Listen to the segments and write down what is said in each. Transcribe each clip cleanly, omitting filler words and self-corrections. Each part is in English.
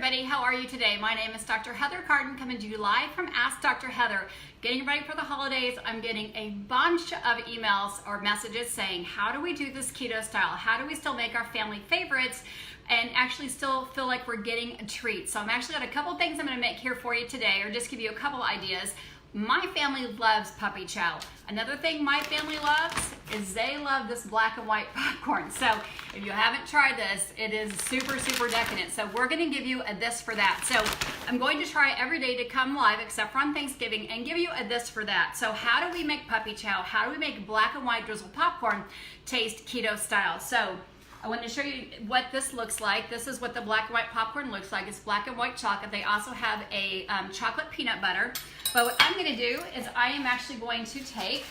everybody, how are you today? My name is Dr. Heather Carden, coming to you live from Ask Dr. Heather. Getting ready for the holidays, I'm getting a bunch of emails or messages saying, how do we do this keto style? How do we still make our family favorites and actually still feel like we're getting a treat? So I'm actually got a couple things I'm gonna make here for you today, or just give you a couple ideas. My family loves puppy chow. Another thing my family loves is they love this black and white popcorn. So if you haven't tried this, it is super, super decadent. So we're gonna give you a this for that. So I'm going to try every day to come live, except for on Thanksgiving, and give you a this for that. So how do we make puppy chow? How do we make black and white drizzled popcorn taste keto style? So I wanted to show you what this looks like. This is what the black and white popcorn looks like. It's black and white chocolate. They also have a chocolate peanut butter. But what I'm gonna do is I am actually going to take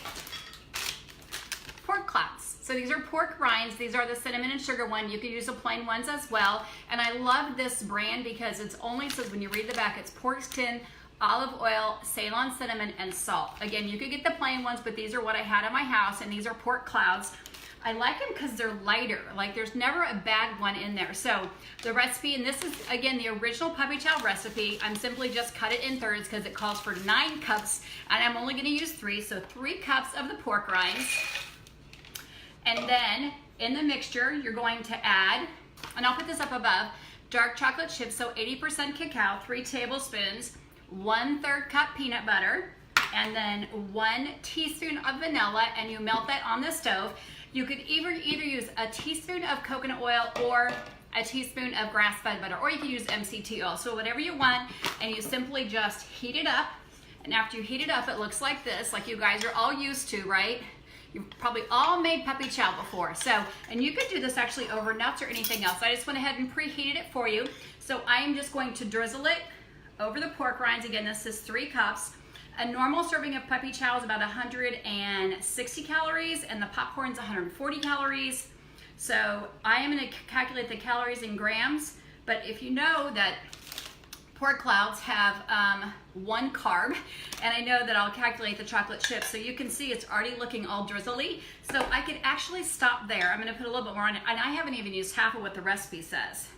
pork clouds. So these are pork rinds. These are the cinnamon and sugar one. You can use the plain ones as well. And I love this brand because it's only, so when you read the back, it's pork skin, olive oil, Ceylon cinnamon, and salt. Again, you could get the plain ones, but these are what I had in my house, and these are pork clouds. I like them because they're lighter. Like there's never a bad one in there. So the recipe, and this is again the original puppy chow recipe. I'm simply just cut it in thirds because it calls for 9 cups, and I'm only going to use 3. So 3 cups of the pork rinds, and then in the mixture you're going to add, and I'll put this up above, dark chocolate chips, so 80% cacao, 3 tablespoons, 1/3 cup peanut butter, and then 1 teaspoon of vanilla, and you melt that on the stove. You could either use a teaspoon of coconut oil or a teaspoon of grass-fed butter, or you can use MCT oil. So whatever you want, and you simply just heat it up. And after you heat it up, it looks like this, like you guys are all used to, right? You've probably all made puppy chow before. So, and you could do this actually over nuts or anything else. I just went ahead and preheated it for you. So I am just going to drizzle it over the pork rinds. Again, this is 3 cups. A normal serving of puppy chow is about 160 calories, and the popcorn's 140 calories. So I am going to calculate the calories in grams, but if you know that pork clouds have 1 carb, and I know that I'll calculate the chocolate chips, so you can see it's already looking all drizzly. So I could actually stop there. I'm going to put a little bit more on it, and I haven't even used half of what the recipe says.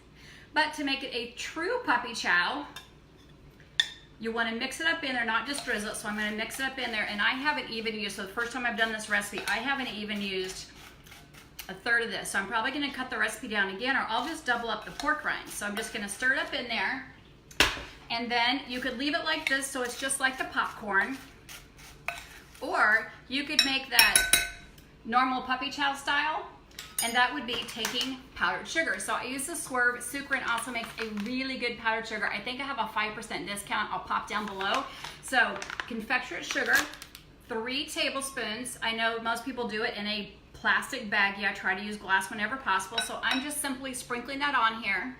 But to make it a true puppy chow, you want to mix it up in there, not just drizzle it. So I'm going to mix it up in there, and I haven't even used, so the first time I've done this recipe, I haven't even used 1/3 of this. So I'm probably going to cut the recipe down again, or I'll just double up the pork rinds. So I'm just going to stir it up in there, and then you could leave it like this so it's just like the popcorn, or you could make that normal puppy chow style, and that would be taking powdered sugar. So I use the Swerve. Sucrin also makes a really good powdered sugar. I think I have a 5% discount. I'll pop down below. So confectionate sugar, 3 tablespoons. I know most people do it in a plastic baggie. I try to use glass whenever possible. So I'm just simply sprinkling that on here,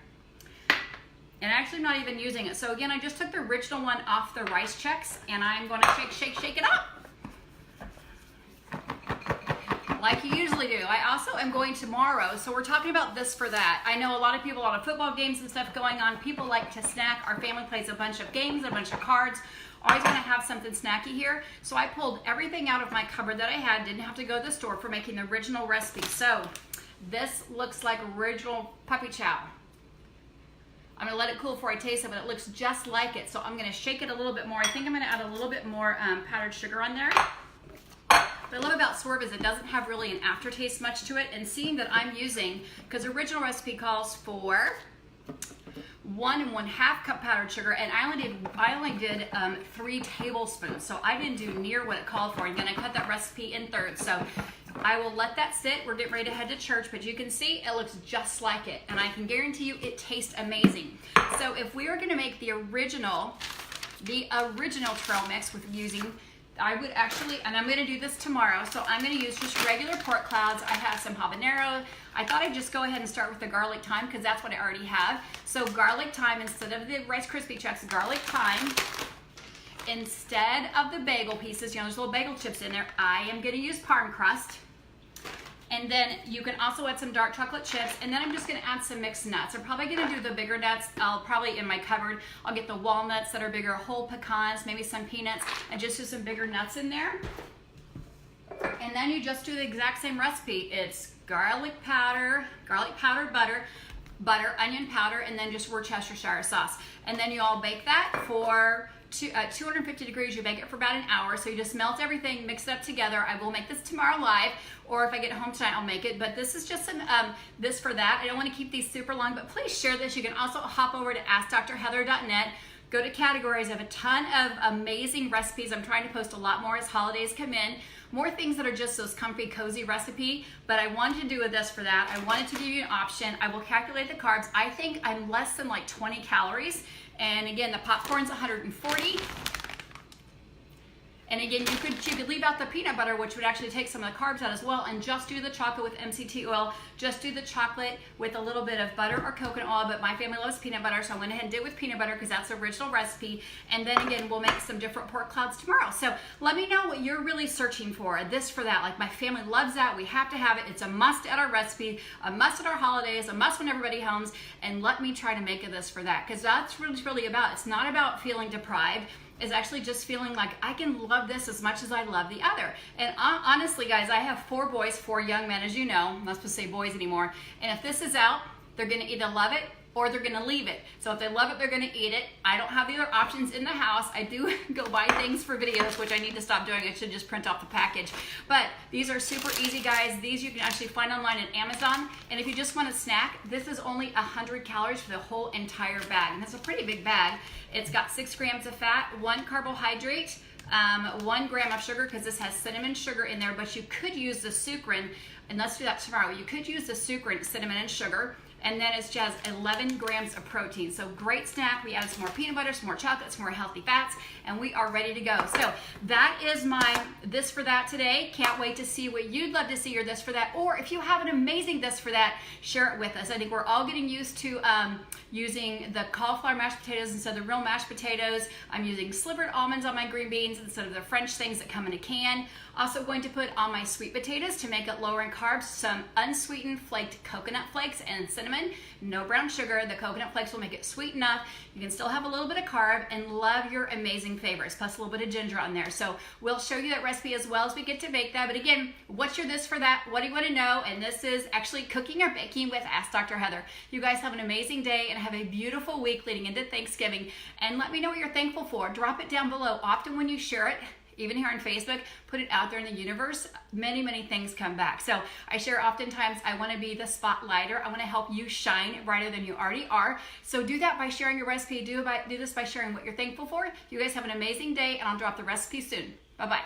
and actually not even using it. So again, I just took the original one off the rice checks, and I'm going to shake it up like you usually do. I also am going tomorrow, so we're talking about this for that. I know a lot of people, a lot of football games and stuff going on. People like to snack. Our family plays a bunch of games, a bunch of cards. Always want to have something snacky here. So I pulled everything out of my cupboard that I had. Didn't have to go to the store for making the original recipe. So this looks like original puppy chow. I'm gonna let it cool before I taste it, but it looks just like it. So I'm gonna shake it a little bit more. I think I'm gonna add a little bit more powdered sugar on there. What I love about Swerve is it doesn't have really an aftertaste much to it, and seeing that I'm using, because the original recipe calls for 1 1/2 cup powdered sugar, and I only did 3 tablespoons, so I didn't do near what it called for. And then I cut that recipe in thirds, so I will let that sit. We're getting ready to head to church, but you can see it looks just like it, and I can guarantee you it tastes amazing. So if we were going to make the original trail mix with using, I would actually, and I'm going to do this tomorrow, so I'm going to use just regular pork clouds. I have some habanero. I thought I'd just go ahead and start with the garlic thyme because that's what I already have. So garlic thyme instead of the Rice Krispie Checks, garlic thyme. Instead of the bagel pieces, you know, there's little bagel chips in there, I am going to use parm crust. And then you can also add some dark chocolate chips, and then I'm just going to add some mixed nuts. I'm probably going to do the bigger nuts. I'll probably, in my cupboard, I'll get the walnuts that are bigger, whole pecans, maybe some peanuts, and just do some bigger nuts in there. And then you just do the exact same recipe. It's garlic powder butter, butter, onion powder, and then just Worcestershire sauce. And then you all bake that for 250 degrees. You bake it for about an hour. So you just melt everything, mix it up together. I will make this tomorrow live, or if I get home tonight, I'll make it. But this is just some this for that. I don't want to keep these super long, but please share this. You can also hop over to AskDrHeather.net. Go to categories. I have a ton of amazing recipes. I'm trying to post a lot more as holidays come in. More things that are just those comfy, cozy recipe, but I wanted to do a this for that. I wanted to give you an option. I will calculate the carbs. I think I'm less than like 20 calories. And again, the popcorn's 140. And again, you could leave out the peanut butter, which would actually take some of the carbs out as well, and just do the chocolate with MCT oil. Just do the chocolate with a little bit of butter or coconut oil, but my family loves peanut butter, so I went ahead and did it with peanut butter because that's the original recipe. And then again, we'll make some different pork clouds tomorrow. So let me know what you're really searching for, this for that. Like my family loves that. We have to have it. It's a must at our recipe, a must at our holidays, a must when everybody homes. And let me try to make a this for that, because that's what it's really about. It's not about feeling deprived. Is actually just feeling like I can love this as much as I love the other. And honestly, guys, I have 4 boys, 4 young men, as you know. I'm not supposed to say boys anymore. And if this is out, they're gonna either love it or they're gonna leave it. So if they love it, they're gonna eat it. I don't have the other options in the house. I do go buy things for videos, which I need to stop doing. I should just print off the package. But these are super easy, guys. These you can actually find online at Amazon. And if you just want a snack, this is only 100 calories for the whole entire bag. And that's a pretty big bag. It's got 6 grams of fat, 1 carbohydrate, 1 gram of sugar, because this has cinnamon sugar in there, but you could use the sucrin, and let's do that tomorrow. You could use the sucrin, cinnamon and sugar, and then it's just 11 grams of protein. So great snack. We added some more peanut butter, some more chocolate, some more healthy fats, and we are ready to go. So that is my this for that today. Can't wait to see what you'd love to see your this for that. Or if you have an amazing this for that, share it with us. I think we're all getting used to using the cauliflower mashed potatoes instead of the real mashed potatoes. I'm using slivered almonds on my green beans instead of the French things that come in a can. Also going to put on my sweet potatoes to make it lower in carbs, some unsweetened flaked coconut flakes and cinnamon, no brown sugar. The coconut flakes will make it sweet enough. You can still have a little bit of carb and love your amazing favorites, plus a little bit of ginger on there. So we'll show you that recipe as well as we get to bake that. But again, what's your this for that? What do you want to know? And this is actually cooking or baking with Ask Dr. Heather. You guys have an amazing day and have a beautiful week leading into Thanksgiving. And let me know what you're thankful for. Drop it down below. Often when you share it, even here on Facebook, put it out there in the universe, many, many things come back. So I share oftentimes, I wanna be the spotlighter. I wanna help you shine brighter than you already are. So do that by sharing your recipe. Do this by sharing what you're thankful for. You guys have an amazing day, and I'll drop the recipe soon. Bye-bye.